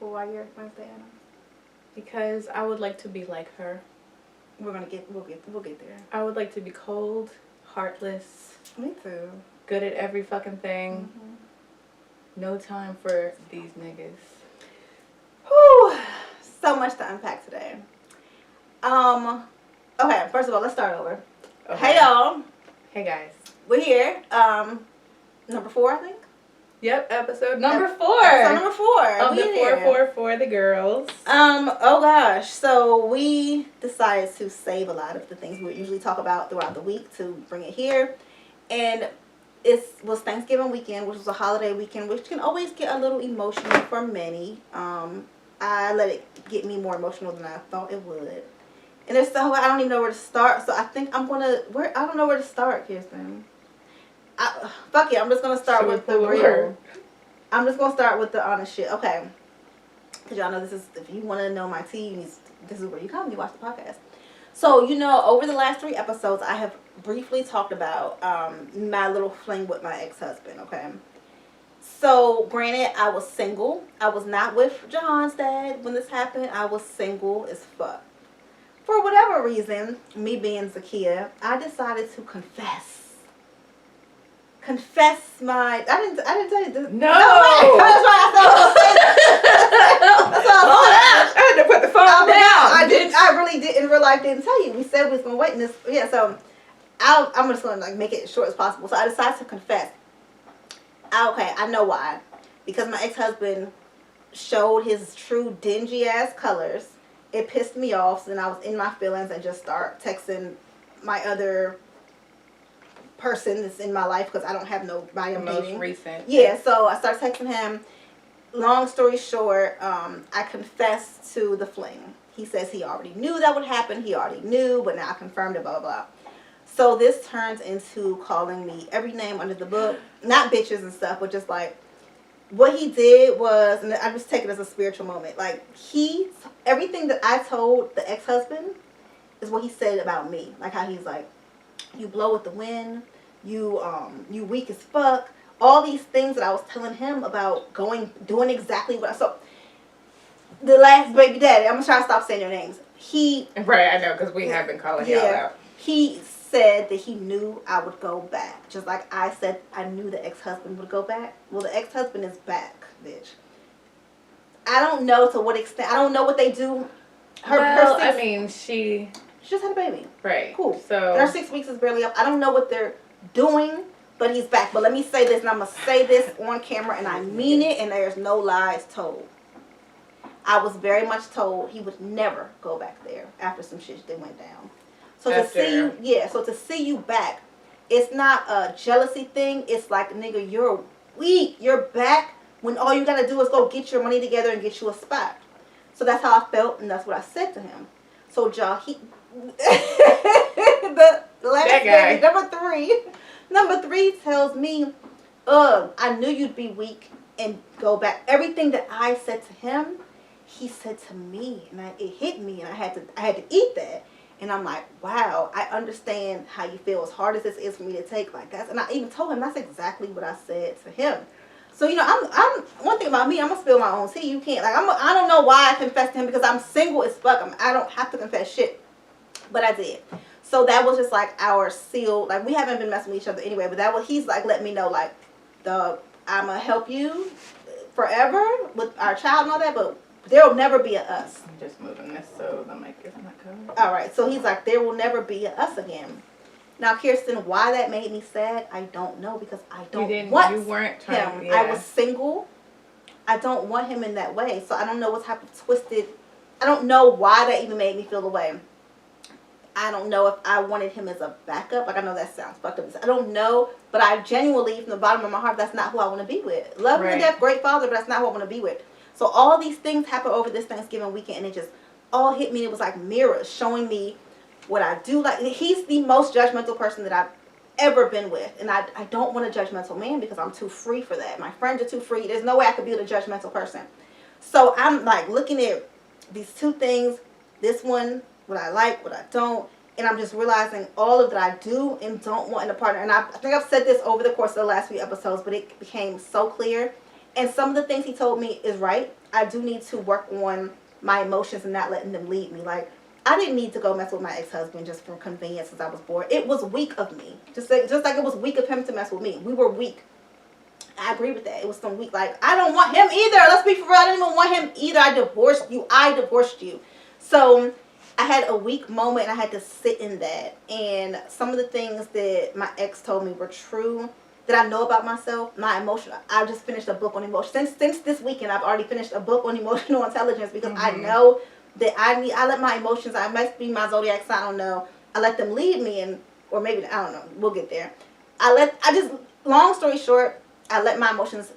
people why you're Wednesday Adams? Because I would like to be like her. We'll get there. I would like to be cold, heartless. Me too. Good at every fucking thing. Mm-hmm. No time for these niggas. Whew. So much to unpack today. Okay, first of all, let's start over. Okay. Hey y'all. Hey guys. We're here. Number 4, I think. Yep, episode number 4. Episode number 4. Of the 4 for the girls. Oh gosh. So we decided to save a lot of the things we would usually talk about throughout the week to bring it here. And it was Thanksgiving weekend, which was a holiday weekend, which can always get a little emotional for many. I let it get me more emotional than I thought it would. And there's so I don't even know where to start. So I think I don't know where to start, Kirsten. Fuck it, I'm just gonna start with the real. I'm just gonna start with the honest shit. Okay. Cause y'all know this is, if you want to know my tea, this is where you come. You watch the podcast. So over the last 3 episodes, I have briefly talked about my little fling with my ex-husband. Okay. So granted, I was single. I was not with Jahan's dad when this happened. I was single as fuck. For whatever reason, me being Zakia, I decided to confess my. I didn't tell you this. No. That's why I had to put the phone down. I really did in real life didn't tell you. We said we was gonna wait in this. Yeah, so I'm just gonna make it as short as possible. So I decided to confess. Okay, I know why. Because my ex-husband showed his true dingy ass colors. It pissed me off. So then I was in my feelings and just start texting my other person that's in my life because I don't have nobody I'm dating. Most recent. Yeah, so I started texting him. Long story short, I confessed to the fling. He says he already knew that would happen. He already knew, but now I confirmed it, blah, blah, blah. So this turns into calling me every name under the book. Not bitches and stuff, but just like, what he did was, and I just take it as a spiritual moment, like, everything that I told the ex-husband is what he said about me. Like how he's like, you blow with the wind, you weak as fuck. All these things that I was telling him about doing exactly what I saw. The last baby daddy, I'm gonna try to stop saying your names. Right, I know, because we have been calling y'all out. He said that he knew I would go back. Just like I said I knew the ex-husband would go back. Well, the ex-husband is back, bitch. I don't know to what extent. I don't know what they do. She just had a baby. Right. Cool. So and her 6 weeks is barely up. I don't know what they're doing, but he's back. But let me say this, and I'm going to say this on camera, and I mean it, and there's no lies told. I was very much told he would never go back there after some shit that went down. So to see you back, it's not a jealousy thing. It's like, nigga, you're weak. You're back when all you got to do is go get your money together and get you a spot. So that's how I felt, and that's what I said to him. So, the last baby, number three tells me, I knew you'd be weak and go back. Everything that I said to him, he said to me, and it hit me, and I had to eat that. And I'm like, wow, I understand how you feel. As hard as this is for me to take, like that. And I even told him that's exactly what I said to him. So, I'm one thing about me, I'm gonna spill my own tea. You can't, I don't know why I confessed to him, because I'm single as fuck. I don't have to confess shit, but I did. So that was just like our seal. Like, we haven't been messing with each other anyway, but he's like, let me know, like, I'm gonna help you forever with our child and all that, but there will never be a us. I'm just moving this so the mic is not covered. All right, so he's like, there will never be a us again. Now, Kirsten, why that made me sad, I don't know, because I don't want him. Yeah. I was single. I don't want him in that way. So I don't know what type of twisted, I don't know why that even made me feel the way. I don't know if I wanted him as a backup. Like, I know that sounds fucked up. I don't know, but I genuinely, from the bottom of my heart, that's not who I want to be with. Love him to death, great father, but that's not who I want to be with. So all these things happened over this Thanksgiving weekend, and it just all hit me. It was like mirrors showing me what I do. Like, he's the most judgmental person that I've ever been with, and I don't want a judgmental man because I'm too free for that. My friends are too free. There's no way I could be with a judgmental person. So I'm like looking at these two things, this one, what I like, what I don't, and I'm just realizing all of that I do and don't want in a partner. And I think I've said this over the course of the last few episodes, but it became so clear. And some of the things he told me is right. I do need to work on my emotions and not letting them lead me. Like, I didn't need to go mess with my ex-husband just for convenience because I was bored. It was weak of me. Just like it was weak of him to mess with me. We were weak. I agree with that. It was some weak, like, I don't want him either. Let's be for real. I didn't even want him either. I divorced you. So I had a weak moment and I had to sit in that. And some of the things that my ex told me were true that I know about myself, my emotion. I just finished a book on emotion. Since this weekend, I've already finished a book on emotional intelligence because I know that I let my emotions, I must be my zodiac sign, I don't know. I let them lead me, and or maybe, I don't know, we'll get there. Long story short, I let my emotions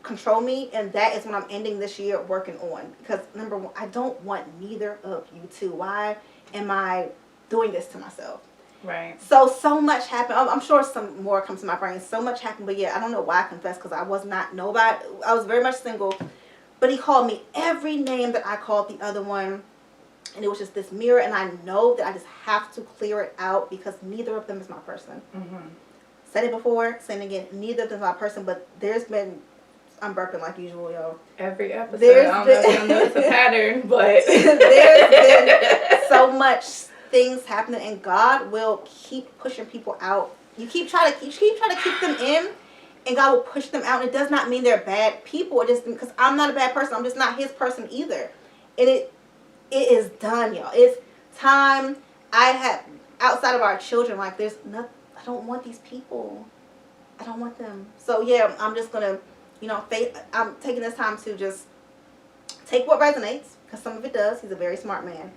control me, and that is what I'm ending this year working on. Because number one, I don't want neither of you to. Why am I doing this to myself? Right. So much happened. I'm sure some more comes to my brain. So much happened, but yeah, I don't know why I confessed, because I was not nobody. I was very much single, but he called me every name that I called the other one, and it was just this mirror, and I know that I just have to clear it out because neither of them is my person. Said it before, saying it again, neither of them is my person, but there's been, I'm burping like usual, yo. Every episode, I don't know if you notice a pattern, but there's been so much things happening, and God will keep pushing people out. You keep trying to keep them in, and God will push them out. And it does not mean they're bad people. It just because I'm not a bad person. I'm just not His person either. And it is done, y'all. It's time. I have, outside of our children, like, there's nothing. I don't want these people. I don't want them. So yeah, I'm just gonna, I'm taking this time to just take what resonates, because some of it does. He's a very smart man.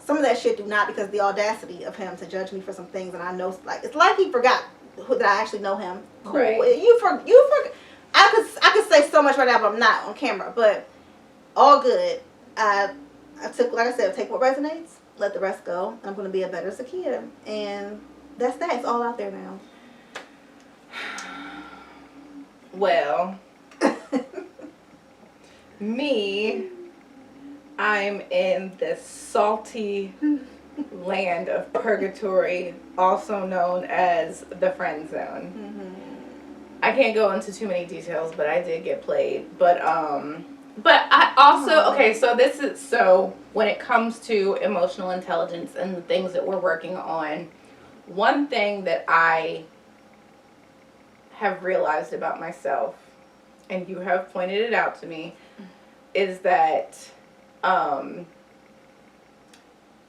Some of that shit do not, because the audacity of him to judge me for some things, and I know, like, it's like he forgot that I actually know him. Cool. Right. You forgot. I could say so much right now, but I'm not on camera. But all good. I took, like I said, take what resonates, let the rest go. I'm going to be a better Zakia, and that's that. It's all out there now. Well, me, I'm in the salty land of purgatory, also known as the friend zone. I can't go into too many details, but I did get played. But I also, okay, so when it comes to emotional intelligence and the things that we're working on, one thing that I have realized about myself, and you have pointed it out to me, is that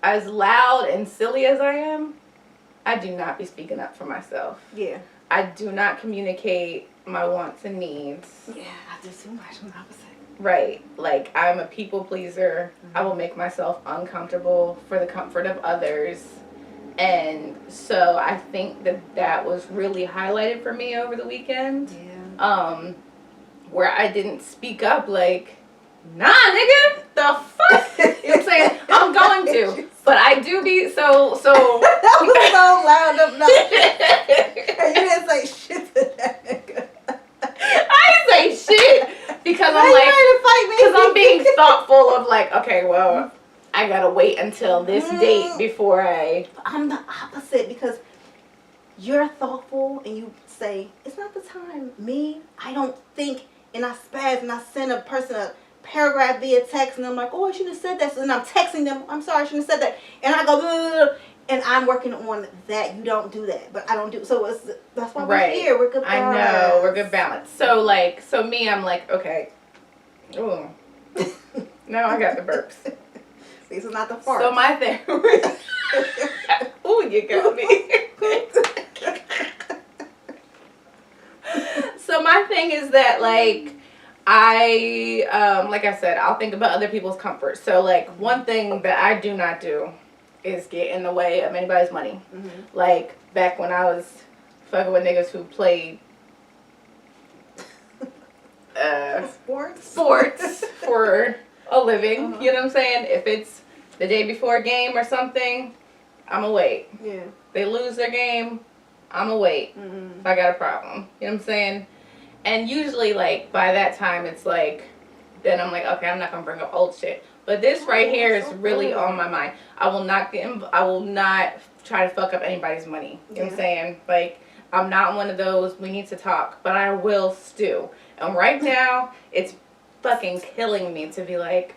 as loud and silly as I am, I do not be speaking up for myself. Yeah. I do not communicate my wants and needs. Yeah, I do too much. I'm the opposite. Right. Like, I'm a people pleaser. I will make myself uncomfortable for the comfort of others. And so I think that was really highlighted for me over the weekend. Yeah. Where I didn't speak up, like, nah, nigga, the fuck? You know what I'm saying? I'm going to. But I do be so that was so loud up now. You didn't say shit to that nigga. I didn't say shit because I'm being thoughtful of, like, okay, well, I gotta wait until this date before I'm the opposite, because you're thoughtful and you say, it's not the time. Me, I don't think, and I spaz and I send a person a paragraph via text, and I'm like, oh, I shouldn't have said that. So then I'm texting them, I'm sorry, I shouldn't have said that. And I go, blah, blah, blah, and I'm working on that. You don't do that, but I don't do. So that's why we're here. We're good balance. I know, we're good balance. So me, I'm like, okay. Ooh. Now I got the burps. This is not the fart. So my thing. Ooh, you got me. So my thing is that, like, like I said, I'll think about other people's comfort. So, like, one thing that I do not do is get in the way of anybody's money. Like, back when I was fucking with niggas who played sports for a living. You know what I'm saying? If it's the day before a game or something, I'ma wait. Yeah. They lose their game, I'ma wait. If I got a problem. You know what I'm saying? And usually, like, by that time, it's like, then I'm like, okay, I'm not gonna bring up old shit. But this right here is really on my mind. I will not try to fuck up anybody's money. You know what I'm saying? Like, I'm not one of those, we need to talk, but I will stew. And right now, it's fucking killing me to be like,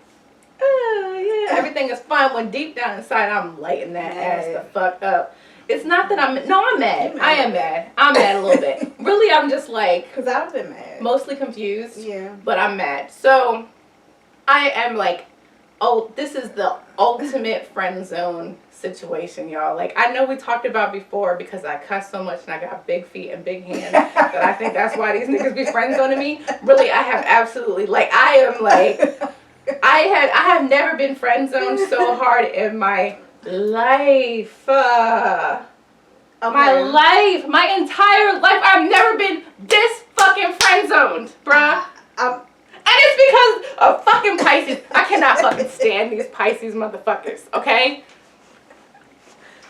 oh, yeah, everything is fine, when deep down inside I'm lighting that ass the fuck up. It's not that I'm mad. I am mad. I'm mad a little bit. Really, I'm just like, because I've been mad. Mostly confused. Yeah. But I'm mad. So I am like, oh, this is the ultimate friend zone situation, y'all. Like, I know we talked about before because I cuss so much and I got big feet and big hands that I think that's why these niggas be friend zoning me. Really, I have absolutely, like, I am like, I have never been friend zoned so hard in my life. My entire life, I've never been this fucking friend zoned, bruh. And it's because of fucking Pisces. I cannot fucking stand these Pisces motherfuckers, okay?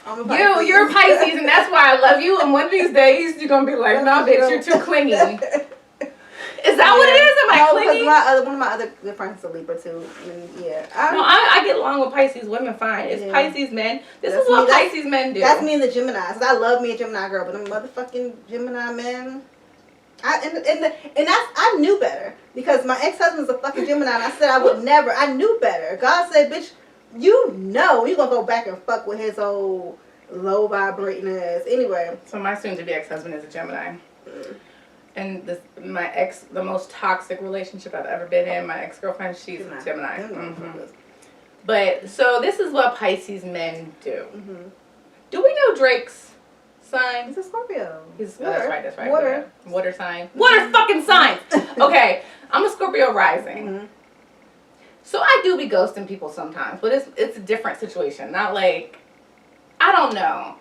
You're Pisces, and that's why I love you. And one of these days, you're gonna be like, no, bitch, you're too clingy. Is that what it is? Am I clingy? One of my other good friends is a Libra too. And I get along with Pisces women fine. It's Pisces men. This is what Pisces men do. That's me and the Geminis. I love me a Gemini girl, but them motherfucking Gemini men. I knew better because my ex-husband's a fucking Gemini, and I said I would never. I knew better. God said, "Bitch, you know you're gonna go back and fuck with his old low vibrating ass." Anyway, so my soon-to-be ex-husband is a Gemini. And the most toxic relationship I've ever been in, my ex-girlfriend, she's a Gemini. Mm-hmm. But, so this is what Pisces men do. Mm-hmm. Do we know Drake's sign? He's a Scorpio. That's right. Water. Water sign. Water fucking sign! Okay, I'm a Scorpio rising. Mm-hmm. So I do be ghosting people sometimes, but it's a different situation. Not like, I don't know.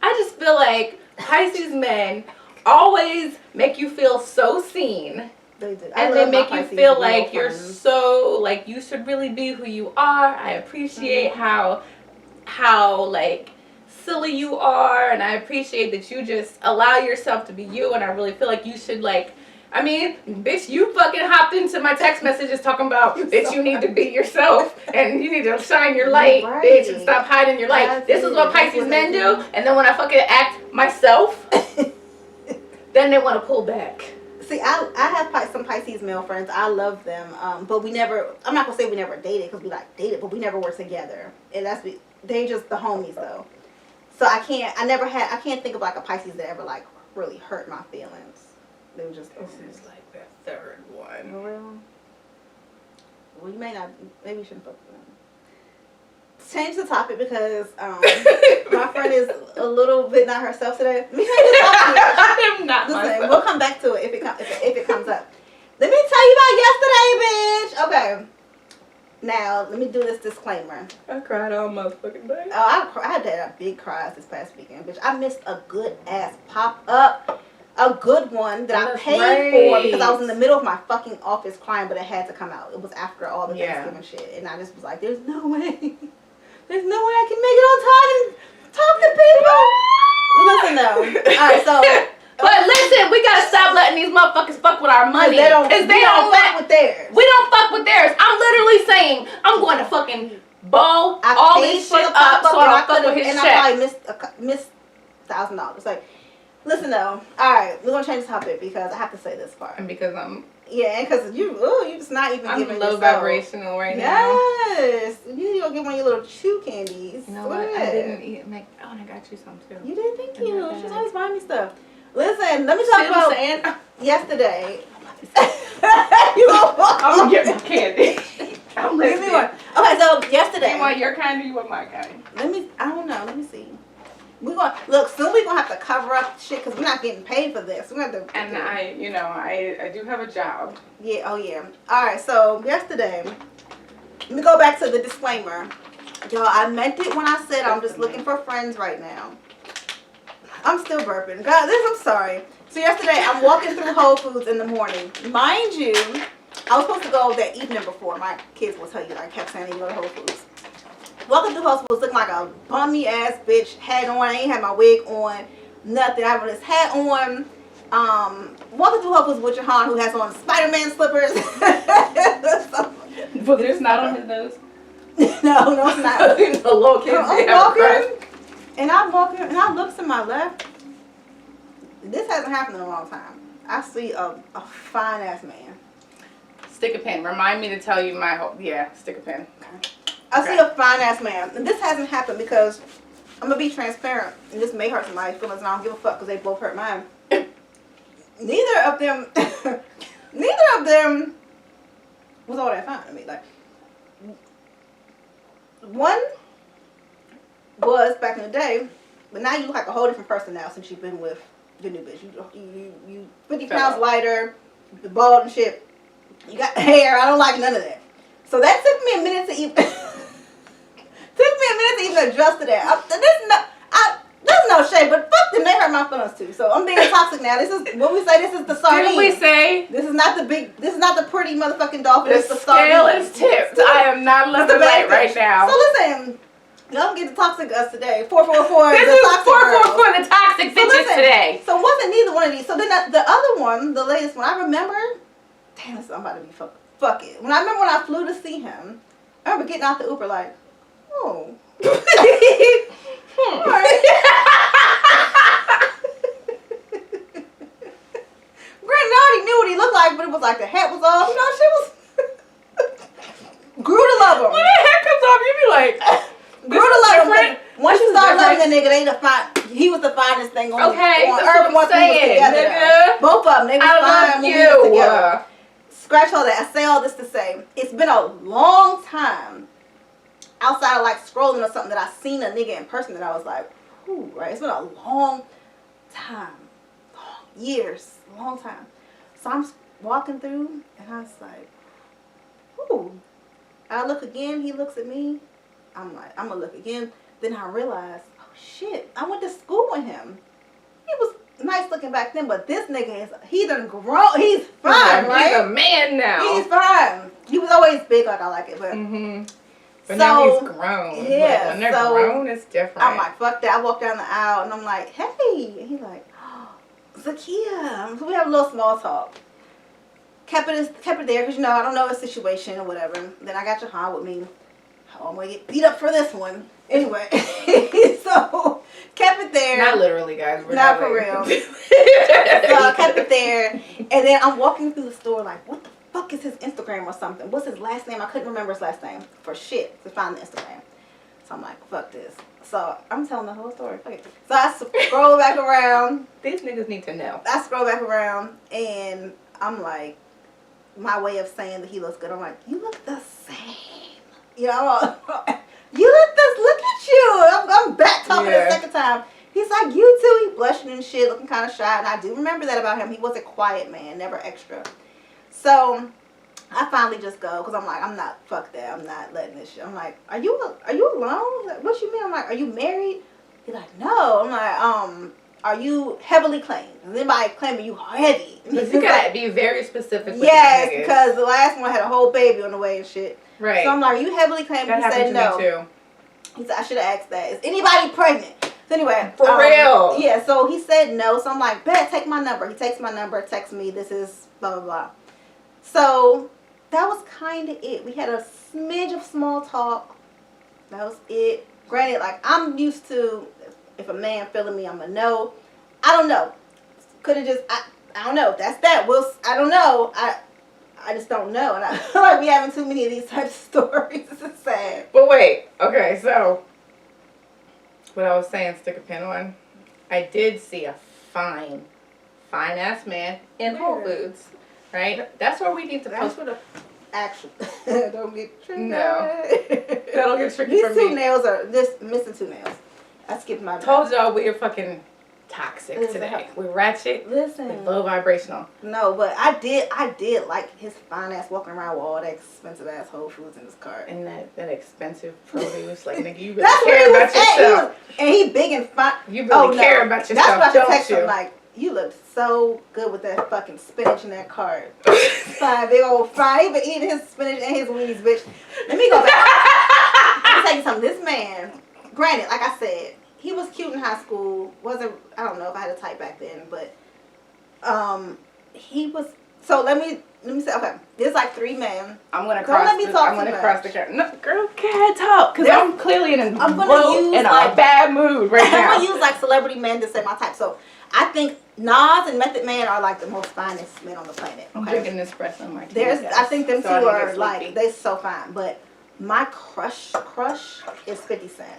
I just feel like Pisces men always make you feel so seen. They do. And they make you feel like you're so, like, you should really be who you are. I appreciate how like, silly you are, and I appreciate that you just allow yourself to be you, and I really feel like you should, like, I mean, bitch, you fucking hopped into my text messages talking about that you need to be yourself, and you need to shine your light, bitch, and stop hiding your light. This is what Pisces men do, and then when I fucking act myself, then they want to pull back. See, I have some Pisces male friends. I love them, but we never. I'm not gonna say we never dated because we like dated, but we never were together. And they just the homies though. So I can't think of like a Pisces that ever like really hurt my feelings. They were just. This is like the third one. For real? Well, you may not. Maybe you shouldn't fuck with them. Change the topic because my friend is a little bit not herself today. Let me change the topic. I am not myself. We'll come back to it if it comes up. Let me tell you about yesterday, bitch. Okay. Now let me do this disclaimer. I cried all motherfucking day. Oh, I had a big cry this past weekend, bitch. I missed a good ass pop up. A good one that I paid for because I was in the middle of my fucking office crying, but it had to come out. It was after all the Thanksgiving shit, and I just was like, "There's no way." There's no way I can make it on time and talk to people. Listen though. Alright, so but listen, we gotta stop letting these motherfuckers fuck with our money. They don't fuck with theirs. We don't fuck with theirs. I'm literally saying I'm going to fucking ball all this shit up so I don't fuck with his check. And I probably missed $1,000. Like, listen though. Alright, we're gonna change the topic because I have to say this part. And because I'm because you just not even giving low vibrational right now. Yes. You need to go get one of your little chew candies. You know what? I didn't eat and I got you some too. You did, thank you. She's always buying me stuff. Listen, let me talk about yesterday. I'm gonna get my candy. I'm Give me one. Okay, so yesterday. You want your kind or you want my kind? I don't know. Let me see. Soon we're gonna have to cover up shit because we're not getting paid for this. We're gonna have to. And I do have a job. Yeah. Oh yeah. All right. So yesterday, let me go back to the disclaimer. Y'all, I meant it when I said I'm just looking for friends right now. I'm still burping. God, I'm sorry. So yesterday, I'm walking through Whole Foods in the morning. Mind you, I was supposed to go that evening before. My kids will tell you that I kept saying to go to Whole Foods. Walking through Whole Foods looking like a bummy ass bitch. Hat on. I ain't had my wig on. Nothing. I have this hat on. Walking through Whole Foods with Jahan, who has on Spider-Man slippers. But there's not on his nose. No, it's not. The little kids. I'm walking, and I'm walking, and I look to my left. This hasn't happened in a long time. I see a fine ass man Stick a pin. Remind me to tell you my whole. Yeah, stick a pin. I see a fine ass man, and this hasn't happened because I'm gonna be transparent, and this may hurt somebody's feelings, and I don't give a fuck because they both hurt mine. Neither of them was all that fine to me. Like, one was back in the day, but now you look like a whole different person now since you've been with your new bitch. You 50 pounds lighter, the bald and shit. You got hair. I don't like none of that. So that took me a minute to even adjust to that. There's no shade, but fuck them, they hurt my feelings too. So I'm being toxic now. This is what we say. This is the sardine. Didn't we say? This is not the pretty motherfucking dolphin. The It's the sardine. scale is tipped. I am not living light right now. So listen, y'all get the toxic us today. 444. This is 444 the toxic bitches today. So it wasn't neither one of these. So then the other one, the latest one, I remember. Damn, I'm about to be fuck it. When I flew to see him, I remember getting out the Uber like, oh. Right. Granted, I already knew what he looked like, but it was like the hat was off. You know, shit was grew to love him. When the hat comes off, you be like, grew to love him. Once you start loving the nigga, he was the finest thing on earth once we was together. Nigga. Both of them, they was fine when we was together. Scratch all that. I say all this to say, it's been a long time outside of like scrolling or something that I seen a nigga in person that I was like, whew, right? It's been a long time. Years. Long time. So I'm walking through and I was like, whew. I look again, he looks at me. I'm like, I'm gonna look again. Then I realized, oh shit, I went to school with him. He was nice looking back then, but this nigga he done grown. He's fine, right? He's a man now. He's fine. He was always big like I like it, but but now he's grown. Yeah, when they're grown, it's different. I'm like, fuck that. I walk down the aisle and I'm like, hey, and he's like, oh, Zakia. So we have a little small talk. Kept it there because I don't know the situation or whatever. Then I got Jahan with me. Oh, I'm gonna get beat up for this one. Anyway, so kept it there. Not literally, guys. We're not for real. So I kept it there, and then I'm walking through the store like, what the fuck is his Instagram or something? What's his last name? I couldn't remember his last name for shit to find the Instagram. So I'm like, fuck this. So I'm telling the whole story. Okay. So I scroll back around. These niggas need to know. I scroll back around, and I'm like, my way of saying that he looks good. I'm like, you look the same. You know, you look at you. I'm back talking the second time. He's like, you too. He blushing and shit, looking kind of shy. And I do remember that about him. He was a quiet man, never extra. So I finally just go because I'm like, fuck that. I'm not letting this shit. I'm like, are you alone? Like, what you mean? I'm like, are you married? He's like, no. I'm like, are you heavily claimed? Is anybody claiming you heavy? You gotta be very specific. Yes, because the last one had a whole baby on the way and shit. Right. So I'm like, are you heavily claimed? He said no. Me too. He said, I should have asked that. Is anybody pregnant? So anyway. For real. Yeah, so he said no. So I'm like, bet, take my number. He takes my number, texts me, this is blah, blah, blah. So that was kind of it. We had a smidge of small talk. That was it. Granted, like, I'm used to, if a man feeling me, I'm going to know. I don't know. Could have just, I don't know. That's that. I don't know. I just don't know. And I feel like we having too many of these types of stories. It's sad. But wait. Okay, so what I was saying, stick a pin on. I did see a fine ass man in Whole Foods. Right? That's where we need to post. Actually, don't get tricky. No. That'll get tricky for me. These 2 nails are missing 2 nails. I skipped my. Told y'all we're fucking toxic today. We're ratchet. Listen. We're low vibrational. No, but I did like his fine ass walking around with all that expensive ass Whole Foods in his cart. And that expensive produce. Like, nigga, you really care about yourself. And he big and fine. You really care about yourself, that's what I text don't you? him, like, you look so good with that fucking spinach in that cart. Fine, big old fine. He been eating his spinach and his weenies, bitch. Let me go back. Let me tell you something. This man, granted, like I said, he was cute in high school. I don't know if I had a type back then, but he was. So let me say, okay, there's like 3 men. I'm gonna cross the camera. No, girl, can't talk because I'm clearly in a bad mood right now. I'm gonna use like celebrity men to say my type. So I think Nas and Method Man are like the most finest men on the planet. I'm Okay, drinking espresso martini. there's I think them two so are like they so fine, but my crush is 50 Cent.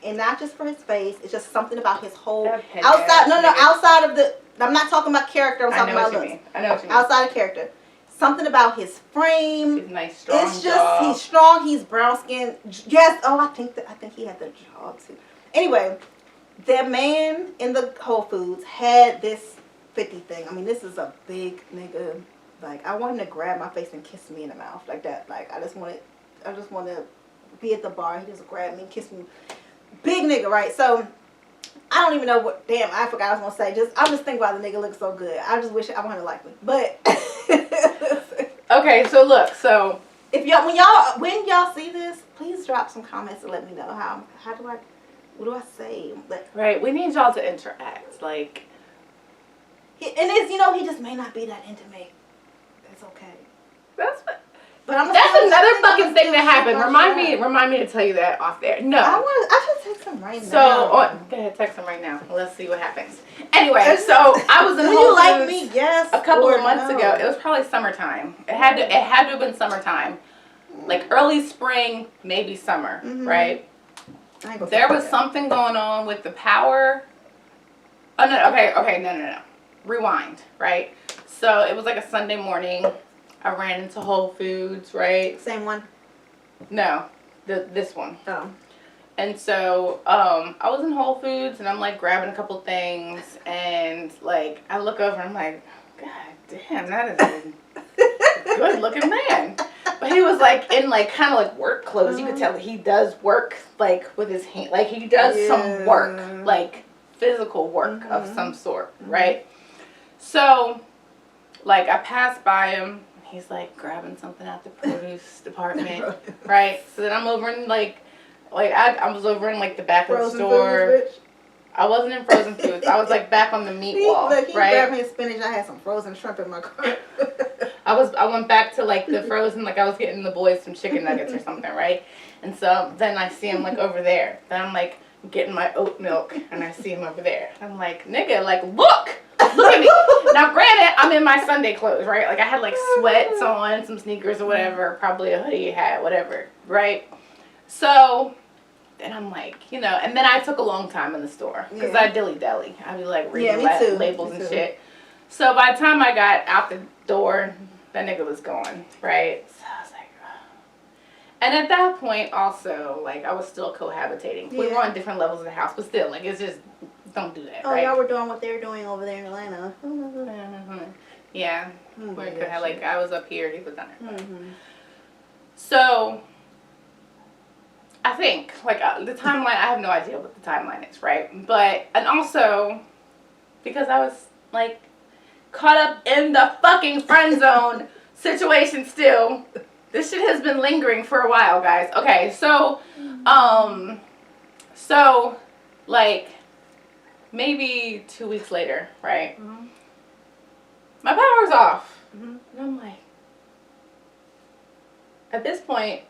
And not just for his face, it's just something about his whole outside. No, outside of the. I'm not talking about character. I'm talking about looks. I know what you mean. Outside of character, something about his frame. His nice strong It's just jaw. he's strong. He's brown skinned. Yes. Oh, I think he had the jaw too. Anyway, the man in the Whole Foods had this 50 thing. I mean, this is a big nigga. Like I want him to grab my face and kiss me in the mouth like that. Like I just want to be at the bar. He just grab me and kiss me. Big nigga, right? So I don't even know what. Damn, I forgot I was gonna say. I'm just thinking about the nigga looks so good. I just wish I want him to like me. But okay, so look, so if when y'all see this, please drop some comments and let me know what do I say? But, right, we need y'all to interact, like. And it's he just may not be that intimate. That's okay. But That's another fucking thing that happened. Remind me to tell you that off there. No. I should text him right now. So, go ahead, text him right now. Let's see what happens. Anyway, so I was in Whole Foods me? Yes. a couple of months ago. It was probably summertime. It had to have been summertime, like early spring, maybe summer, right? There was something going on with the power. Oh no! Okay, no. Rewind, right? So it was like a Sunday morning. I ran into Whole Foods, right? Same one? No, this one. Oh. And so I was in Whole Foods and I'm like grabbing a couple things and like I look over and I'm like, God damn, that is a good looking man. But he was like in like kind of like work clothes. You could tell that he does work like with his hand, like he does some work, like physical work of some sort, right? So like I passed by him. He's like grabbing something out the produce department, right? So then I'm over in I was over in like the back of the store. Foods, I wasn't in frozen foods. I was like back on the meat wall, he right? grabbed me spinach. I had some frozen shrimp in my car. I went back to like the frozen, like I was getting the boys some chicken nuggets or something, right? And so then I see him like over there. Then I'm like getting my oat milk and I see him over there. I'm like, nigga, like look at me. Now granted, I'm in my Sunday clothes, right? Like I had like sweats on, some sneakers or whatever, probably a hoodie, hat, whatever, right? So then I'm like, and then I took a long time in the store because I dilly-dally. I'd be like reading labels and shit. So by the time I got out the door, that nigga was gone, right? So I was like, oh. And at that point also, like I was still cohabitating. We were on different levels of the house, but still, like it's just, don't do that, right? Y'all were doing what they were doing over there in Atlanta. Yeah. We could have, like, I was up here, he was down there. So, I think, like, the timeline, I have no idea what the timeline is, right? But, and also, because I was, like, caught up in the fucking friend zone situation still, this shit has been lingering for a while, guys. Okay, so, like, maybe 2 weeks later, right? My power's off. And I'm like, at this point,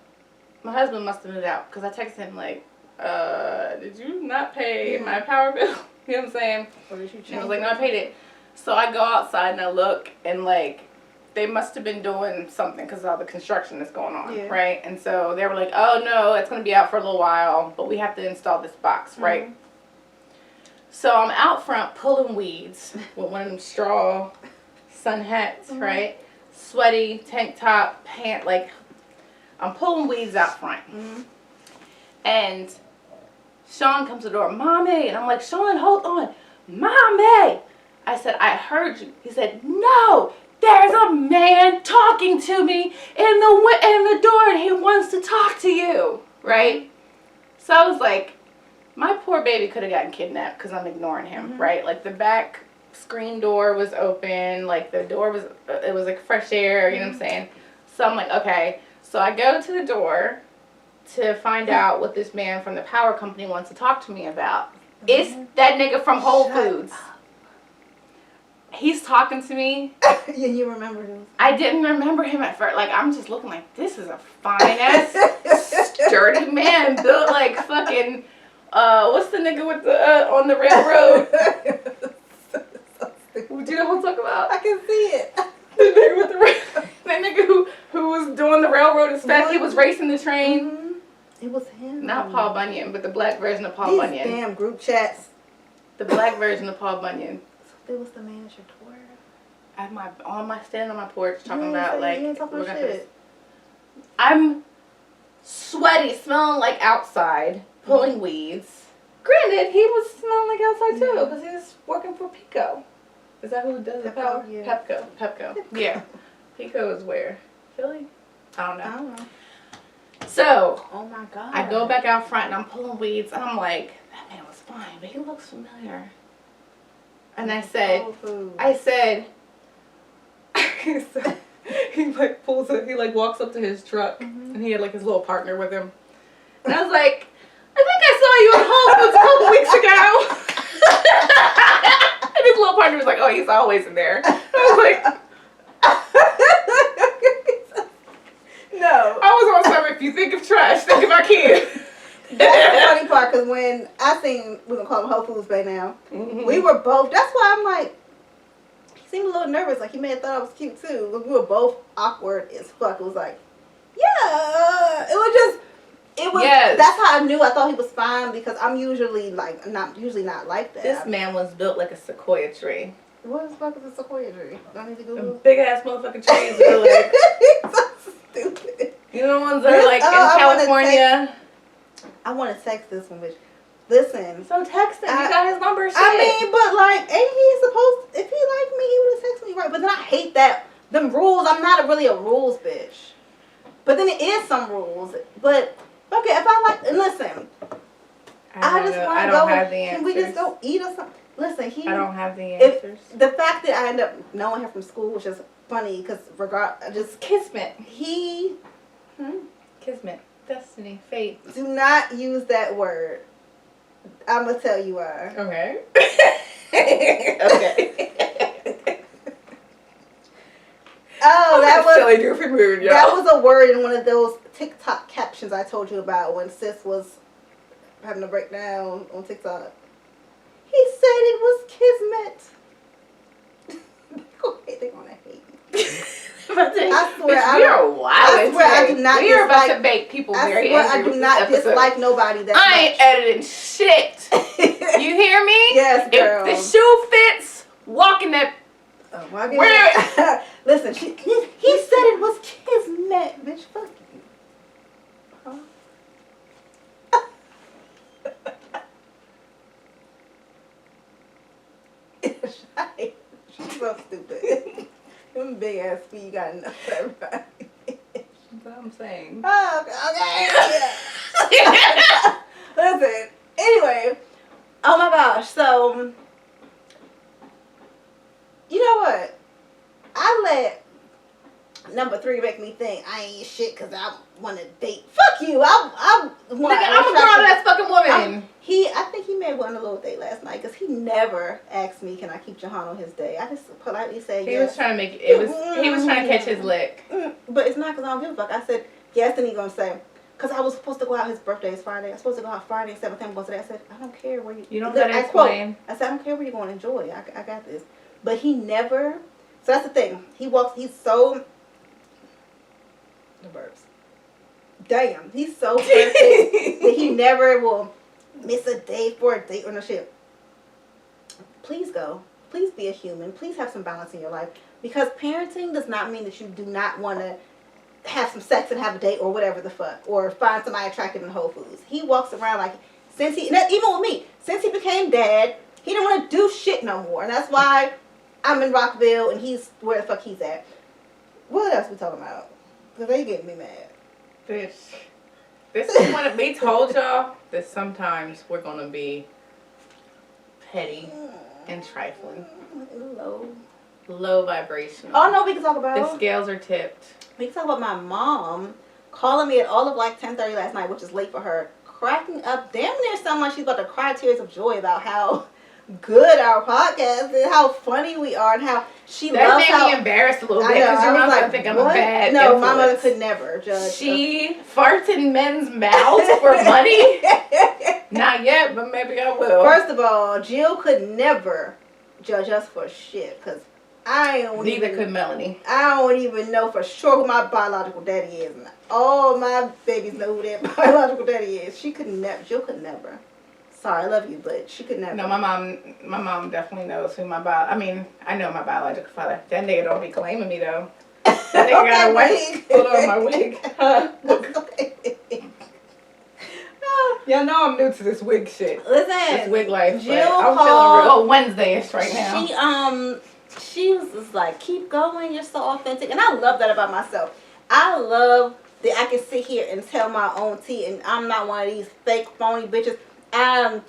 my husband must have moved out because I texted him like, did you not pay my power bill? You know what I'm saying? Or did you change? And I was like, no, I paid it. So I go outside and I look and like, they must have been doing something because of all the construction that's going on, right? And so they were like, oh no, it's going to be out for a little while, but we have to install this box, right? So I'm out front pulling weeds with one of them straw sun hats, right? Sweaty, tank top, pant, like, I'm pulling weeds out front. And Sean comes to the door, Mommy. And I'm like, Sean, hold on. Mommy. I said, I heard you. He said, no, there's a man talking to me in the door and he wants to talk to you, right? So I was like, my poor baby could have gotten kidnapped because I'm ignoring him, right? Like the back screen door was open, like the door was, it was like fresh air, you know what I'm saying? So I'm like, okay. So I go to the door to find out what this man from the power company wants to talk to me about. It's that nigga from Whole Foods. He's talking to me. You remember him? I didn't remember him at first. Like, I'm just looking like, this is a fine-ass, sturdy man built like fucking, what's the nigga with the, on the railroad? Do you know who I'm talking about? I can see it. The nigga with the that nigga who was doing the railroad as fast. He was racing the train. Mm-hmm. It was him. Not Paul Bunyan, but the black version of Paul These Bunyan. damn group chats. The black version of Paul Bunyan. So it was the man at your door. Standing on my porch talking about like you ain't talking we're about gonna shit. I'm sweaty, smelling like outside, pulling weeds. Granted, he was smelling like outside too, because he was working for Pico. Is that who does the Pepco, power? yeah. Pepco. Yeah. Pico is where? Philly? I don't know. I don't know. So, Oh my god. I go back out front and I'm pulling weeds and I'm like, that man was fine, but he looks familiar. And I said, so he like pulls it, he like walks up to his truck and he had like his little partner with him. And I was like, I think I saw you at Whole Foods a couple weeks ago. And his little partner was like, oh, he's always in there. I was like, no. I was on some, if you think of trash, think of our kid. That's the funny part, because when I seen, we're going to call him Whole Foods Bay now, we were both, that's why I'm like, he seemed a little nervous, like he may have thought I was cute too. But we were both awkward as fuck. It was like, yeah, Yes. That's how I knew. I thought he was fine, because I'm usually like, not like that. This man was built like a sequoia tree. What the fuck is a sequoia tree? Do I need to Google? Big ass motherfucking trees that are like, so stupid. you know the ones that are like in California. I want to text this one, bitch. Listen. So text him. You got his number. Shit. I mean, but like, ain't he supposed? If he liked me, he would have texted me, right? But then I hate that them rules. I'm not really a rules bitch. But then it is some rules. But okay, if I like, and listen, I just want to go. Can we just go eat or something? Listen, I don't have the answers. The fact that I end up knowing him from school, which is funny, because just kismet. Kismet. Destiny, fate. Do not use that word. I'm gonna tell you why. Okay. Okay. Oh, that was silly goofy mood, y'all. That was a word in one of those TikTok captions I told you about when sis was having a breakdown on TikTok. He said it was kismet. They're gonna hate me. I swear, I do not. We are about to make people very angry. I do not dislike nobody. That I ain't editing shit. You hear me? Yes, girl. If the shoe fits, walk in that. Oh my God. Listen, he said it was kismet, bitch. Fuck you. Huh? She's so stupid. Them big ass feet, you got enough for everybody. That's what I'm saying. Oh, okay. Listen. Anyway. Oh my gosh. So, you know what? I let number 3 make me think I ain't shit because I want to date. Fuck you. I'm a girl that's fucking woman. I think he may have won a little date last night because he never asked me, can I keep Jahan on his day? I just politely said yes. He was trying to make it. He was trying to catch his lick. But it's not because I don't give a fuck. I said yes, and he gonna say, because I was supposed to go out. His birthday is Friday. I was supposed to go out Friday, 7th. I'm going today. I said, I don't care where you. You don't gotta explain. I said, I don't care where you're going. Enjoy. I got this. But he never. So that's the thing. He's so. The verbs. Damn, he's so perfect that he never will miss a day for a date or no shit. Please go. Please be a human. Please have some balance in your life. Because parenting does not mean that you do not want to have some sex and have a date or whatever the fuck. Or find somebody attractive in Whole Foods. He walks around like, even with me, since he became dad, he didn't want to do shit no more. And that's why I'm in Rockville and he's where the fuck he's at. What else we talking about? Because they getting me mad. This is when we told y'all that sometimes we're going to be petty and trifling. Low vibration. Oh, no, we can talk about. The scales are tipped. We can talk about my mom calling me at all of like 10:30 last night, which is late for her, cracking up damn near sound like she's about to cry tears of joy about how good our podcast is, how funny we are, and how she loves That made me embarrassed a little bit because your mom's gonna think I'm a bad No, influence. my mother could never judge. She farts in men's mouths for money? Not yet, but maybe I will. First of all, Jill could never judge us for shit, because Neither could Melanie. I don't even know for sure who my biological daddy is. And all my babies know who their biological daddy is. Jill could never. Sorry, I love you, but she could never. No, my mom definitely knows who I know my biological father. That nigga don't be claiming me though. That nigga got a wig. Hold on, my wig. Y'all know I'm new to this wig shit. Listen, this wig life. Jill I'm feeling real Wednesday-ish right now. She was just like, keep going, you're so authentic. And I love that about myself. I love that I can sit here and tell my own tea, and I'm not one of these fake, phony bitches. I'm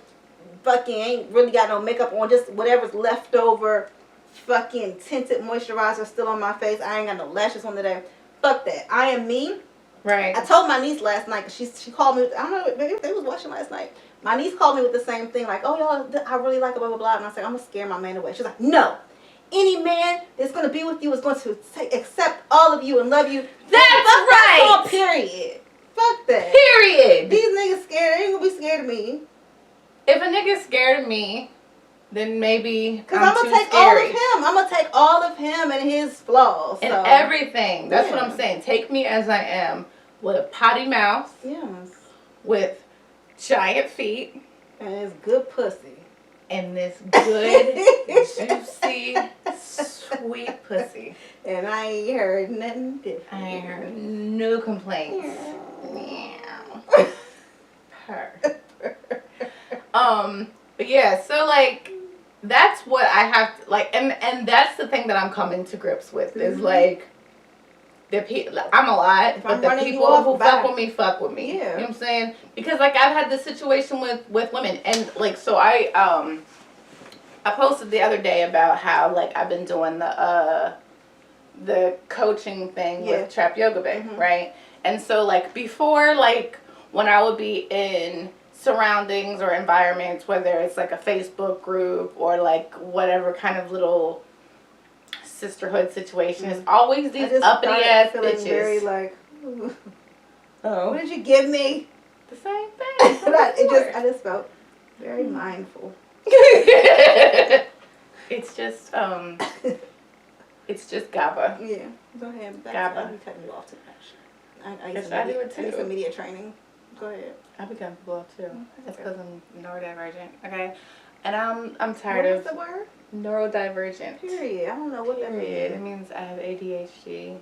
fucking ain't really got no makeup on, just whatever's left over, fucking tinted moisturizer still on my face. I ain't got no lashes on today. Fuck that. I am me. Right. I told my niece last night, because she called me, I don't know, maybe they was watching last night. My niece called me with the same thing, like, oh, y'all, I really like it, blah, blah, blah. And I said, I'm going to scare my man away. She's like, no. Any man that's going to be with you is going to accept all of you and love you. That's right. That's all, period. Fuck that. Period. These niggas scared. They ain't going to be scared of me. If a nigga's scared of me, then maybe because I'm going to take all of him. I'm going to take all of him and his flaws. And everything. That's what I'm saying. Take me as I am. With a potty mouth. Yes. With giant feet. And it's good pussy. And this good, juicy, sweet pussy. And I ain't heard nothing different. I ain't heard no complaints. Meow. Purr. But yeah, so like that's what I have to, like, and that's the thing that I'm coming to grips with is like I'm a lot, but the people who fuck with me. Yeah. You know what I'm saying? Because like I've had this situation with women, and like so I posted the other day about how like I've been doing the coaching thing with Trap Yoga Bay, right? And so like before, like when I would be in surroundings or environments, whether it's like a Facebook group or like whatever kind of little sisterhood situation, it's always these uppity ass bitches. Very like, oh, what did you give me? The same thing. I just felt very mindful. It's just GABA. Yeah, go ahead. GABA. You cut me off too much. I do it too. I need some media training. Go ahead. I become people off too. That's because I'm neurodivergent. Okay, and I'm tired of. What's the word? Neurodivergent. Period. I don't know what that means. It means I have ADHD,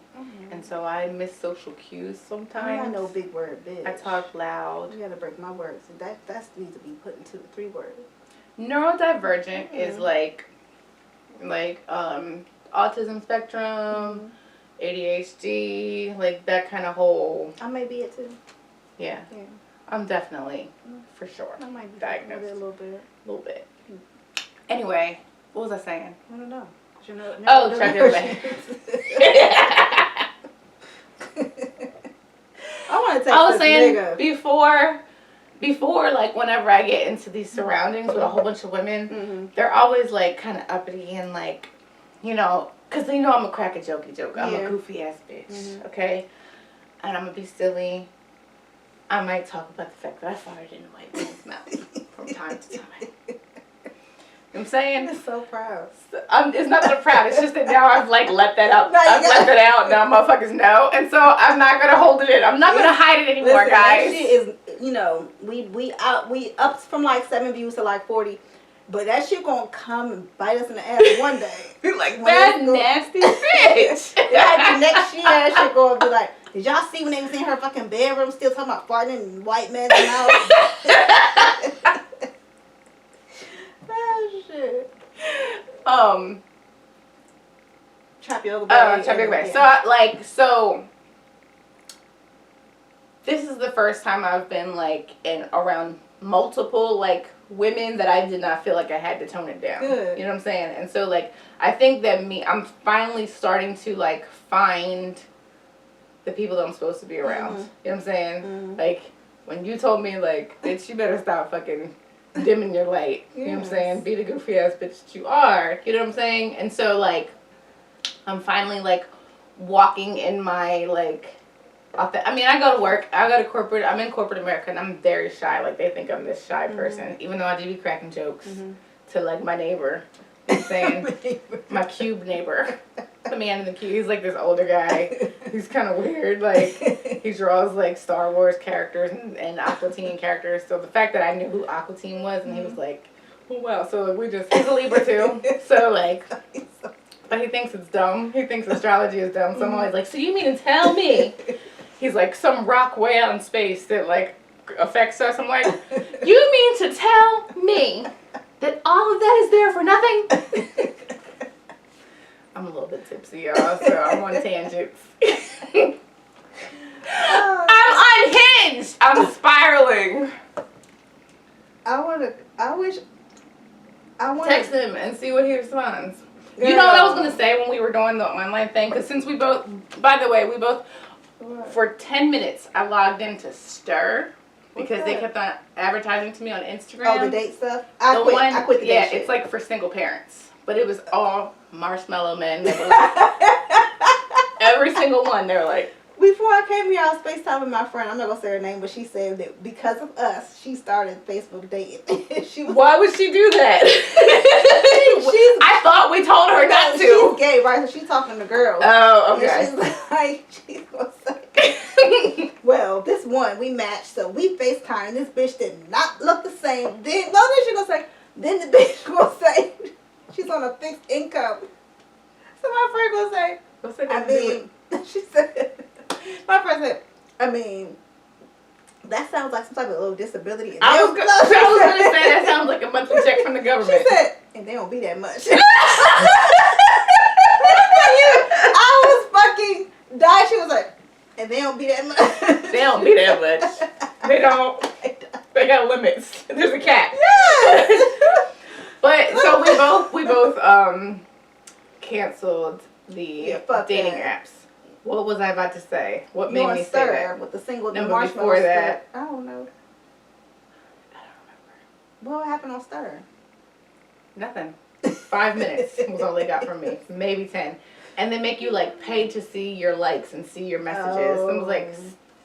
and so I miss social cues sometimes. I know big word, bitch. I talk loud. You gotta break my words. That needs to be put into 3 words. Neurodivergent is like autism spectrum, ADHD, like that kind of whole. I may be it too. Yeah. I'm definitely for sure I might be diagnosed a little bit. Anyway, what was I saying? I don't know. Trap Yoga Bay. I was saying before, like whenever I get into these surroundings with a whole bunch of women, they're always like kind of uppity and like, you know, because they know I'm a crack a jokey joke. I'm a goofy ass bitch, okay? And I'm gonna be silly. I might talk about the fact that I farted in a white man's mouth from time to time. You know what I'm saying? I'm so proud. It's not that I'm proud. It's just that now I've like let that out. I've let that out. Now motherfuckers know, and so I'm not gonna hold it in. I'm not gonna hide it anymore, guys. That shit is, you know, we up from like 7 views to like 40, but that shit gonna come and bite us in the ass one day. Be like that nasty bitch. The next year, that shit gonna be like, did y'all see when they was in her fucking bedroom still talking about farting in white men's mouth? Oh shit. Trap Yoga Bay. Trap Yoga Bay. So this is the first time I've been like around multiple like women that I did not feel like I had to tone it down. Good. You know what I'm saying? And so like I think that I'm finally starting to like find the people that I'm supposed to be around. You know what I'm saying? Like when you told me like, bitch, you better stop fucking dimming your light. You know what I'm saying? Be the goofy ass bitch that you are. You know what I'm saying? And so like I'm finally like walking in my like I mean, I go to work, I go to corporate, I'm in corporate America and I'm very shy. Like they think I'm this shy person, even though I do be cracking jokes to like my neighbor He's saying, my cube neighbor. The man in the cube. He's like this older guy. He's kind of weird. Like, he draws like Star Wars characters and Aqua Teen characters. So the fact that I knew who Aqua Teen was, and he was like, oh wow. So like, he's a Libra too. So like, but he thinks it's dumb. He thinks astrology is dumb. So I'm always like, so you mean to tell me? He's like, some rock way out in space that like affects us. I'm like, you mean to tell me that all of that is there for nothing? I'm a little bit tipsy, y'all, so I'm on tangents. I'm unhinged! I'm spiraling. I wish. Text him and see what he responds. Girl. You know what I was going to say when we were doing the online thing? Because since we both, by the way, for 10 minutes, I logged into Stir. Because they kept on advertising to me on Instagram. Oh, the date stuff? I quit the date shit. It's like for single parents. But it was all marshmallow men. Every single one, they were like. Before I came here, I was FaceTiming with my friend. I'm not going to say her name, but she said that because of us, she started Facebook dating. Why would she do that? I thought we told her not to. She's gay, right? So she's talking to girls. Oh, okay. And she's going to say, well, this one, we matched, so we FaceTimed, and this bitch did not look the same. Then she's going to say, then the bitch going to say, she's on a fixed income. So my friend going to say, what's that got to do with? She said, my friend said, I mean, that sounds like some type of little disability. I was going to say that sounds like a monthly check from the government. She said, and they don't be that much. I was fucking dying. She was like, and they don't be that much. They don't be that much. They don't. They got limits. There's a cap. Yes. But so we both canceled the dating apps. What was I about to say? What made me say that? With the single number before that. I don't know. I don't remember. What happened on Stir? Nothing. 5 minutes was all they got from me. Maybe 10. And they make you like pay to see your likes and see your messages. And it was like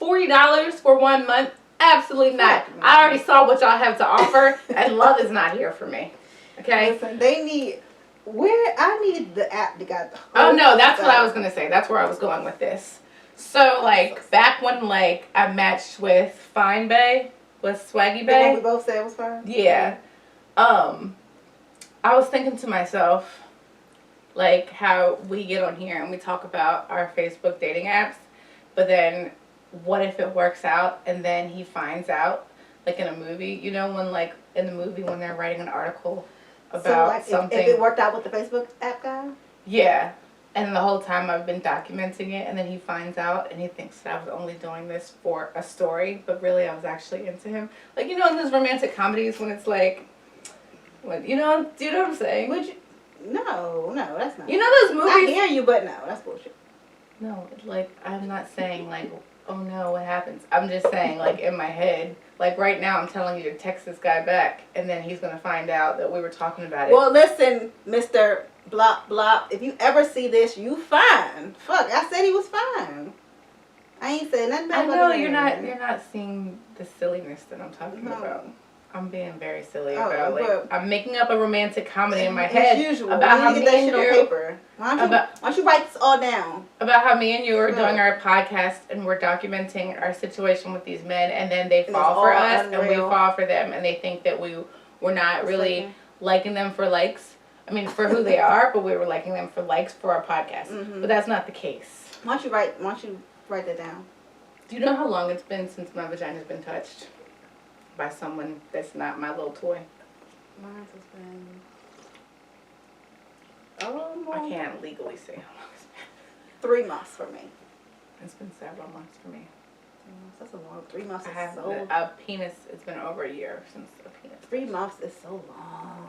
$40 for 1 month. Absolutely not. I already saw what y'all have to offer, and love is not here for me. Okay? Listen, they need. I need the app that got the. Oh no, that's what I was gonna say. That's where I was going with this. So like back when like I matched with Fine Bay, with Swaggy Bay. The one we both said was fine. Yeah. I was thinking to myself, like how we get on here and we talk about our Facebook dating apps, but then what if it works out and then he finds out, like in a movie, you know, when like in the movie when they're writing an article about something. If it worked out with the Facebook app guy? Yeah. And the whole time I've been documenting it, and then he finds out and he thinks that I was only doing this for a story, but really I was actually into him. Like, you know, in those romantic comedies when it's like, what, you know, do you know what I'm saying? No, that's not. You know those movies? I hear you, but no, that's bullshit. No, like, I'm not saying, like, oh no, what happens? I'm just saying, like, in my head, like, right now I'm telling you to text this guy back, and then he's going to find out that we were talking about it. Well, listen, Mr. Blop Blop, if you ever see this, you fine. Fuck, I said he was fine. I ain't saying nothing about I know, you're not seeing the silliness that I'm talking about. I'm being very silly about, like, I'm making up a romantic comedy in my head about how me and you... Why don't you write this all down? About how me and you are doing our podcast and we're documenting our situation with these men, and then they fall for us and we fall for them, and they think that we're not really liking them for likes. I mean, for who they are, but we were liking them for likes for our podcast. Mm-hmm. But that's not the case. Why don't you write that down? Do you know how long it's been since my vagina's been touched by someone that's not my little toy? Mine has been... I can't legally say how long it's been. 3 months for me. It's been several months for me. That's a long 3 months. I have a penis. It's been over a year since a penis. 3 months is so long.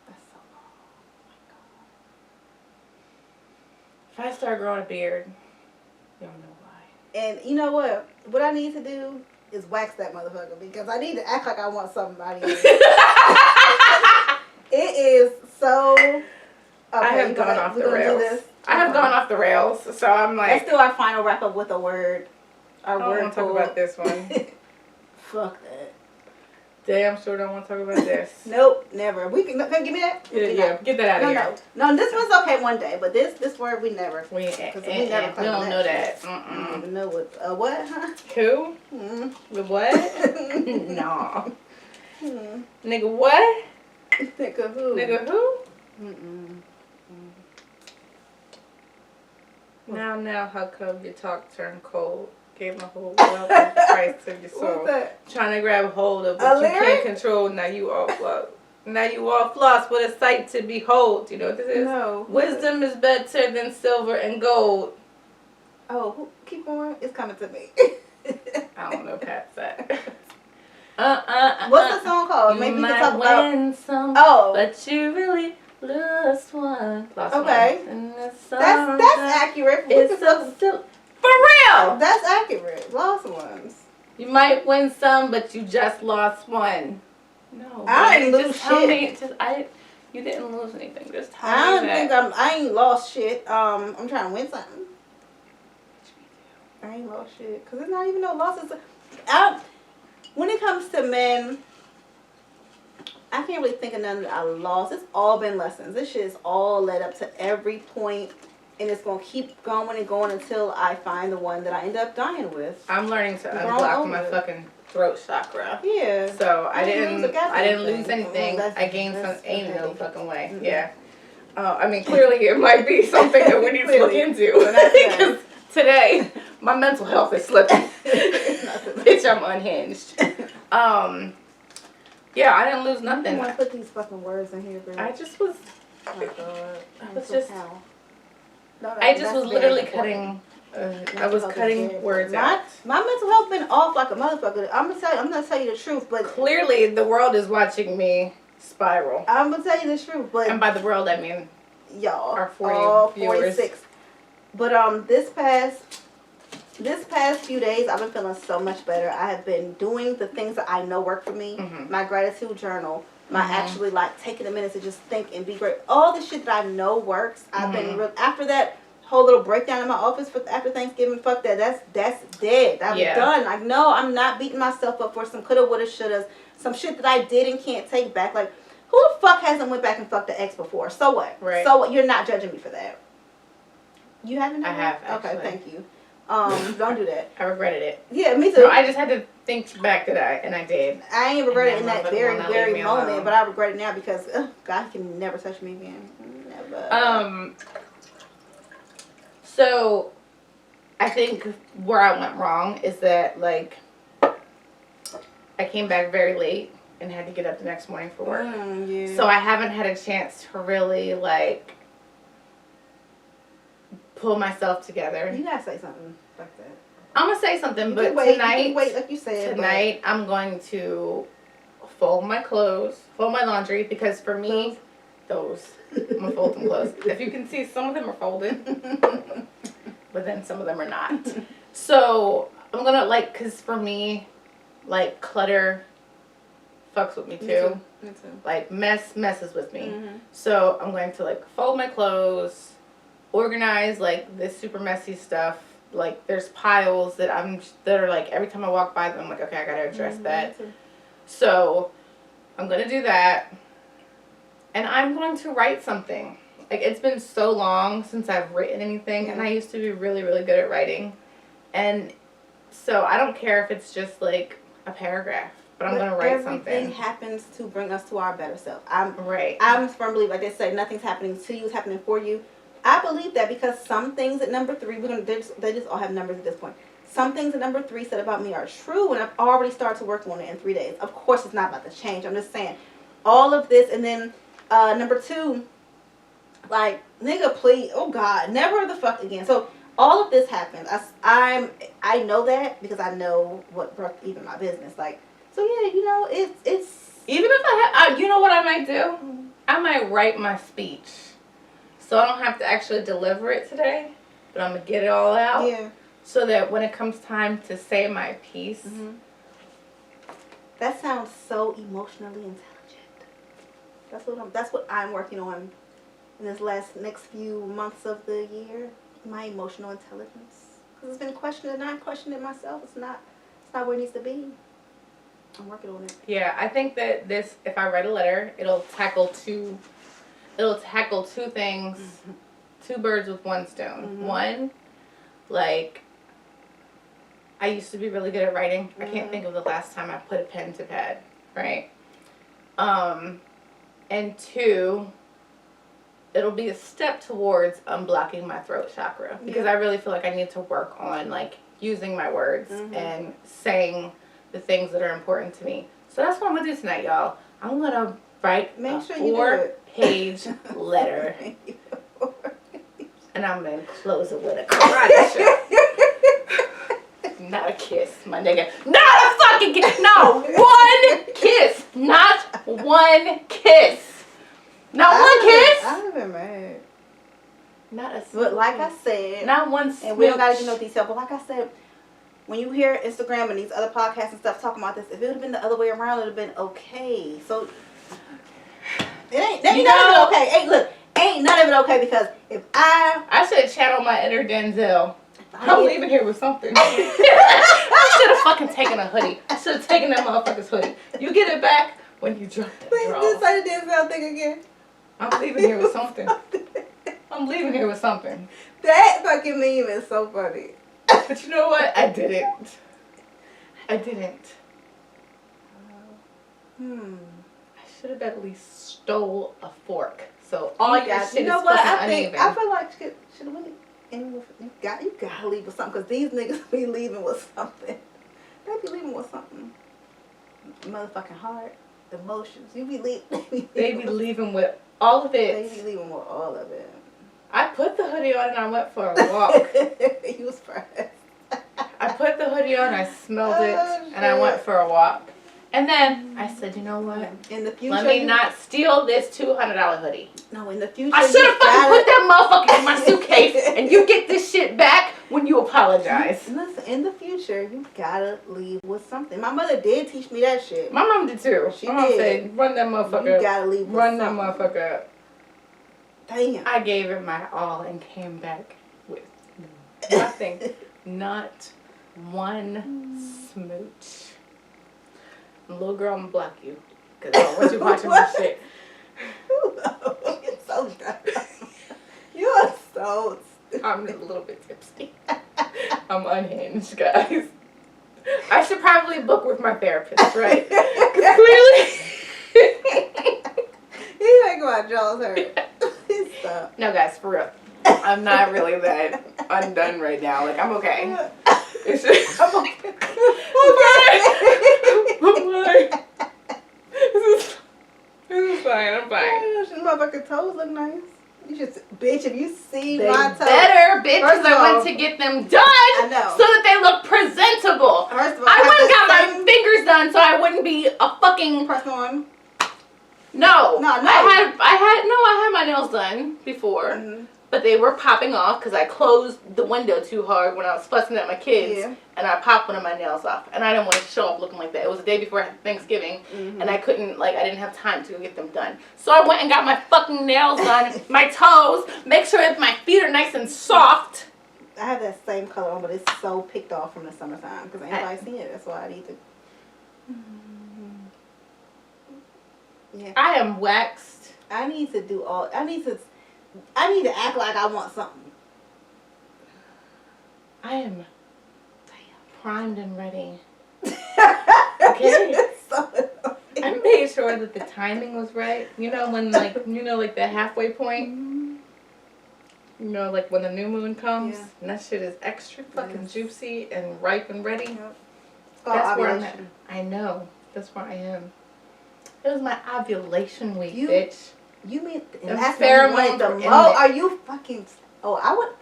That's so long. Oh my God. If I start growing a beard, you don't know why. And you know what? What I need to do is wax that motherfucker, because I need to act like I want somebody. It is so... Okay, I have gone off the rails. I have gone off the rails, so I'm like... Let's do our final wrap up with a word. I don't want to talk about this one. Fuck that. damn sure don't want to talk about this. Nope, never. We can give me that. Yeah, get that out of here. No. This one's okay one day, but this word we never. We never don't know that. We don't even know what, huh? Who? Mm. The what? No. Nigga what? Nigga who? Nigga who? Mm-mm. Now, how come your talk turned cold? Gave my whole world the price of your soul. What's that? Trying to grab hold of what you can't control. Now you all floss. Now you all floss. What a sight to behold. You know what this is? No. Wisdom is better than silver and gold. Oh, keep going. It's coming to me. I don't know past that. What's the song called? Maybe we can talk about. Win some, Oh, but you really lost one. Okay. That's accurate. It's so still for real. That's accurate. Lost ones. You might win some, but you just lost one. No, I didn't lose shit. You didn't lose anything. Just tell me that. I ain't lost shit. I'm trying to win something. I ain't lost shit because there's not even no losses. When it comes to men, I can't really think of none that I lost. It's all been lessons. This shit is all led up to every point, and it's gonna keep going and going until I find the one that I end up dying with. I'm learning to unblock my fucking throat chakra. Yeah. So I didn't lose anything. I gained some. Ain't no fucking way. Mm-hmm. Yeah. I mean, clearly it might be something that we need to look into. Because today my mental health is slipping. Bitch, I'm unhinged. Yeah, I didn't lose nothing. I want to put these fucking words in here, girl. I just was. Oh my God. I was just. I just was literally cutting. I was cutting words out. My mental health been off like a motherfucker. I'm gonna tell you the truth, but clearly the world is watching me spiral. I'm gonna tell you the truth, but and by the world I mean y'all, our 40 viewers. 46. But this past few days, I've been feeling so much better. I have been doing the things that I know work for me. Mm-hmm. My gratitude journal, my actually like taking a minute to just think and be great. All the shit that I know works. I've been after that whole little breakdown in my office after Thanksgiving. Fuck that. That's dead. I'm done. Like no, I'm not beating myself up for some coulda, woulda, shouldas, some shit that I did and can't take back. Like who the fuck hasn't went back and fucked the ex before? So what? Right. So what? You're not judging me for that. You haven't? I have. Actually. Okay, thank you. Don't do that. I regretted it. Yeah, me too. No, I just had to think back to that, and I did. I ain't regret it in that very moment, but I regret it now because God can never touch me again. Never. So, I think where I went wrong is that like I came back very late and had to get up the next morning for work. Yeah. So I haven't had a chance to really like pull myself together. You gotta say something like that. I'm gonna say something, but tonight, like you said, I'm going to fold my clothes, fold my laundry, because for me, I'm gonna fold some clothes. If you can see, some of them are folded, but then some of them are not. So I'm gonna cause for me, like clutter fucks with me too. Me too. Like messes with me. Mm-hmm. So I'm going to like fold my clothes, organize like this super messy stuff. Like there's piles that are like every time I walk by them I'm like, okay, I gotta address that. So I'm gonna do that, and I'm going to write something. Like it's been so long since I've written anything, and I used to be really, really good at writing, and so I don't care if it's just like a paragraph, but I'm gonna write something. Everything happens to bring us to our better self. I'm a firm believer, like they say, nothing's happening to you, it's happening for you. I believe that because some things at number 3, they just all have numbers at this point. Some things at number 3 said about me are true, and I've already started to work on it in 3 days. Of course, it's not about to change. I'm just saying, all of this, and then number 2, like nigga, please, oh God, never the fuck again. So all of this happened. I know that because I know what brought even my business. Like, so yeah, you know, it's even if I you know what I might do? I might write my speech. So I don't have to actually deliver it today, but I'm going to get it all out. Yeah. So that when it comes time to say my piece. Mm-hmm. That sounds so emotionally intelligent. That's what I'm working on in this next few months of the year. My emotional intelligence. Because it's been questioned, and I questioned it myself. It's not where it needs to be. I'm working on it. Yeah, I think that this, if I write a letter, it'll tackle two things, two birds with one stone. One, like, I used to be really good at writing. I can't think of the last time I put a pen to pad, right? And two, it'll be a step towards unblocking my throat chakra, because I really feel like I need to work on, like, using my words and saying the things that are important to me. So that's what I'm gonna do tonight, y'all. I'm gonna write a 4-page letter, and I'm gonna close it with a karate chop. Not a kiss, my nigga. Not a fucking kiss. No, one kiss. Not one kiss. Not one kiss. I haven't been mad. Not a. But like I said, not one. And we don't gotta get no detail. But like I said, when you hear Instagram and these other podcasts and stuff talking about this, if it would have been the other way around, it would have been okay. So it ain't none of it okay. Hey, look, ain't none of it okay, because if I should have channeled my inner Denzel. I'm leaving here with something. I should have fucking taken a hoodie. I should have taken that motherfucker's hoodie. You get it back when you drop that draw. Please just say the Denzel thing again. I'm leaving here with something. I'm leaving here with something. That fucking meme is so funny. But you know what? I didn't. I should have at least stole a fork. So all your shit is fucking uneven. I feel like should have went in with, you gotta leave with something, because these niggas be leaving with something. They be leaving with something. Motherfucking heart, emotions. You be leaving. They be leaving with all of it. They be leaving with all of it. I put the hoodie on and I went for a walk. You was pressed. I put the hoodie on, I smelled it, and I went for a walk. And then I said, you know what? In the future, let me not steal this $200 hoodie. No, in the future, I should have fucking put that motherfucker in my suitcase, and you get this shit back when you apologize. Listen, in the future, you gotta leave with something. My mother did teach me that shit. My mom did too. She my mom did. said, run that motherfucker. You gotta leave with run something. that motherfucker up. Damn. I gave it my all and came back with nothing. Not one smooch. Little girl, I'm gonna block you, because I don't want you watching my shit. You're so dumb. You are so stupid. I'm a little bit tipsy. I'm unhinged, guys. I should probably book with my therapist, right? Because clearly... You make my jaws hurt. Stop. No, guys, for real. I'm not really that undone right now. Like, I'm okay. It's just, I'm okay. This is fine. I'm fine. Your motherfucking toes look nice. You should, bitch, if you see They my toes. better, bitch, because I went to get them done. I know. So that they look presentable. First of all, I went and got my fingers done so I wouldn't be a fucking... press on. No. No. I had my nails done before. But they were popping off because I closed the window too hard when I was fussing at my kids. Yeah. And I popped one of my nails off. And I didn't want to show up looking like that. It was the day before Thanksgiving. And I couldn't, like, I didn't have time to get them done. So I went and got my fucking nails done. My toes. Make sure that my feet are nice and soft. I have that same color on, but it's so picked off from the summertime because ain't nobody seen it. That's why I need to. Yeah. I am waxed. I need to do all. I need to act like I want something. I am primed and ready. Okay. I made sure that the timing was right. You know when like the halfway point. You know, like when the new moon comes, and that shit is extra fucking juicy and ripe and ready. Yep. That's where I'm at. I know. That's where I am. It was my ovulation week, bitch. You mean The that's pheromones when you wanted the were in most? there. Are you fucking? Oh, I would.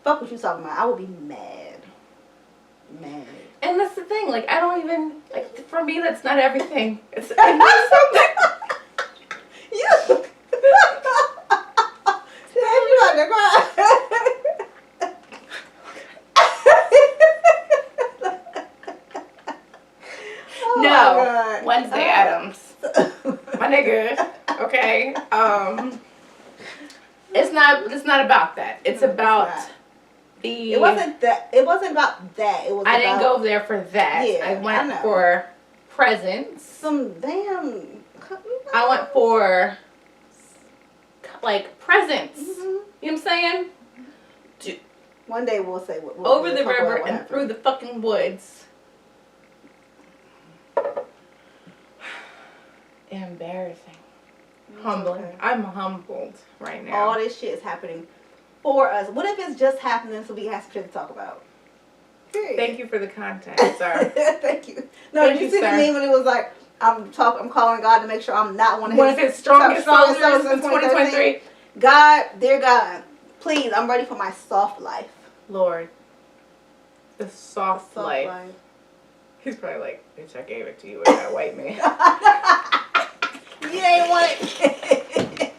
Fuck what you talking about. I would be mad. Mad. And that's the thing. Like I don't even like for me. That's not everything. It's I need something. You. Damn, you about to cry. Oh No, Wednesday Addams, my nigga. Okay, it's not about that. It's about It wasn't that. It wasn't about that. It was. I didn't go there for that. Yeah, I went know. for presents. Some damn. I went for like presents. Mhm. You know what I'm saying? One day we'll say what. Over we'll the talk river about what and happened. through the fucking woods. Embarrassing. It's Humbling. okay. I'm humbled right now. All this shit is happening for us. What if it's just happening so we have some shit to talk about? Period. Thank you for the content, sir. Thank you. No, Thank did you you, see sir. the meme when it was like, I'm calling God to make sure I'm not one One of of his strongest soldiers in 2023. 2023. God, dear God, please, I'm ready for my soft life. Lord. The soft Soft life. life. He's probably like, bitch, I gave it to you with that white man. You ain't want it.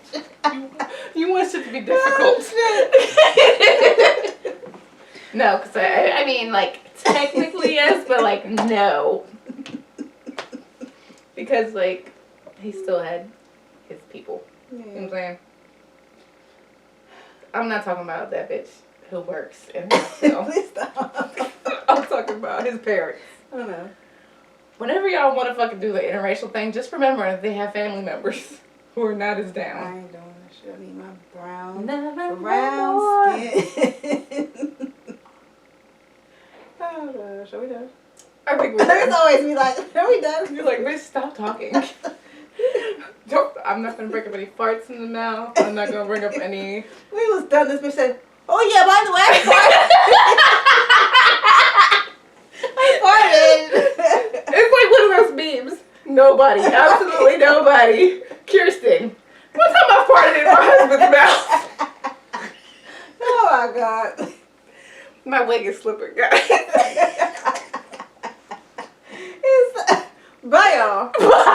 You want it to be difficult. Oh, No, because I mean, like, technically yes, but, like, no. Because, like, he still had his people. shit. You know what I'm saying? I'm not talking about that bitch who works in the hospital. Please stop. I'm talking about his parents. I don't know. Whenever y'all want to fucking do the interracial thing, just remember that they have family members who are not as I down. ain't doing that shit. I need my brown Brown skin. Oh gosh, are we done? I think we're There's done. always be like, are we done? You're like, bitch, stop talking. I'm not gonna bring up any farts in the mouth. I'm not gonna bring up any. We was done. This bitch said, "Oh yeah, by the way, I farted." It's like one of those memes. Nobody, absolutely nobody. Kirsten, one time I farted in my husband's mouth. Oh my god. My wig is slipping, guys. Bye y'all. Bye.